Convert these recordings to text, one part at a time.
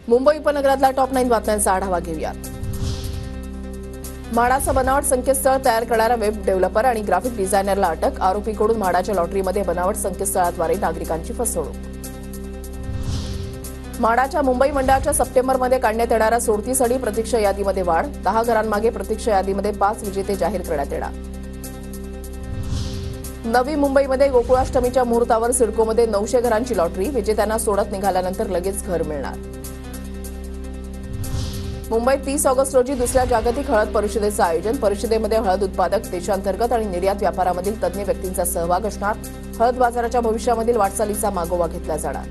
मुंबई उपनगरातल्या टॉप 9 बातम्यांचा आढावा घेऊयात। म्हाडाचं बनावट संकेतस्थळ तयार करणाऱ्या वेब डेव्हलपर आणि ग्राफिक डिझायनरला अटक। आरोपीकडून म्हाडाच्या लॉटरीमध्ये बनावट संकेतस्थळाद्वारे नागरिकांची फसवणूक। म्हाडाच्या मुंबई मंडळाच्या सप्टेंबरमध्ये काढण्यात येणाऱ्या सोडतीसाठी प्रतीक्षा यादीमध्ये वाढ। 10 घरांमागे प्रतीक्षा यादीमध्ये 5 विजेते जाहीर करण्यात येणार। नवी मुंबईमध्ये गोकुळाष्टमीच्या मुहूर्तावर सिडकोमध्ये 900 घरांची लॉटरी। विजेत्यांना सोडत निघाल्यानंतर लगेच घर मिळणार। मुंबईत 30 ऑगस्ट रोजी दुसऱ्या जागतिक हळद परिषदेचं आयोजन। परिषदेमध्ये हळद उत्पादक, देशांतर्गत आणि निर्यात व्यापारामधील तज्ज्ञ व्यक्तींचा सहभाग असणार। हळद बाजाराच्या भविष्यामधील वाटचालीचा मागोवा घेतला जाणार।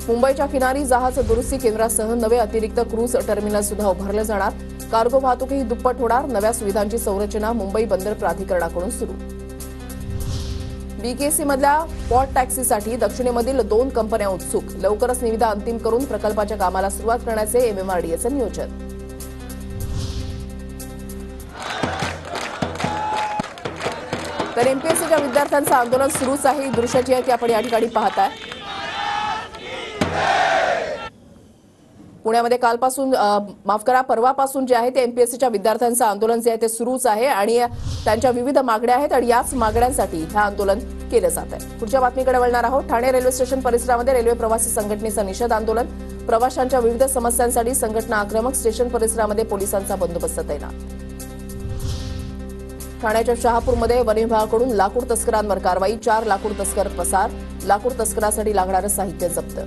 मुंबईच्या किनारी जहाज दुरुस्ती केंद्रासह नवे अतिरिक्त क्रूझ टर्मिनल सुद्धा उभारले जाणार। कार्गो वाहतूकही दुप्पट होणार। नव्या सुविधांची संरचना मुंबई बंदर प्राधिकरणाकडून सुरू। बीकेसीमधल्या पॉट टॅक्सीसाठी दक्षिणेमधील 2 कंपन्या उत्सुक। लवकरच निविदा अंतिम करून प्रकल्पाच्या कामाला सुरुवात करण्याचे एमएमआरडीएचं नियोजन। तर एमपीएससीच्या विद्यार्थ्यांचं आंदोलन सुरूच आहे। ही दृश्य जी आहे ती आपण या ठिकाणी पाहताय। पुण्यामध्ये कालपासून परवापासून जे आहे ते एमपीएससीच्या विद्यार्थ्यांचं आंदोलन जे आहे ते सुरूच आहे आणि त्यांच्या विविध मागण्या आहेत आणि याच मागण्यांसाठी हे आंदोलन केलं जात आहे। पुढच्या बातमीकडे वळणार आहोत। ठाणे रेल्वे स्टेशन परिसरामध्ये रेल्वे प्रवासी संघटनेचं निषेध आंदोलन। प्रवाशांच्या विविध समस्यांसाठी संघटना आक्रमक। स्टेशन परिसरामध्ये पोलिसांचा बंदोबस्त तैनात। ठाण्याच्या शहापूरमध्ये वन विभागाकडून लाकूड तस्करांवर कारवाई। 4 लाकूड तस्कर पसार। लाकूड तस्करासाठी लागणारं साहित्य जप्त।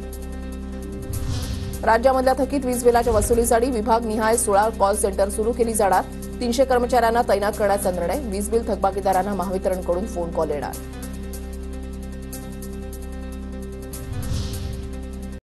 राज्यामधल्या थकीत वीज बिलाच्या वसुलीसाठी विभागनिहाय 16 कॉल सेंटर सुरू केली जाणार। 300 कर्मचाऱ्यांना तैनात करण्याचा निर्णय। वीज बिल थकबाकीदारांना महावितरणकडून फोन कॉल येणार।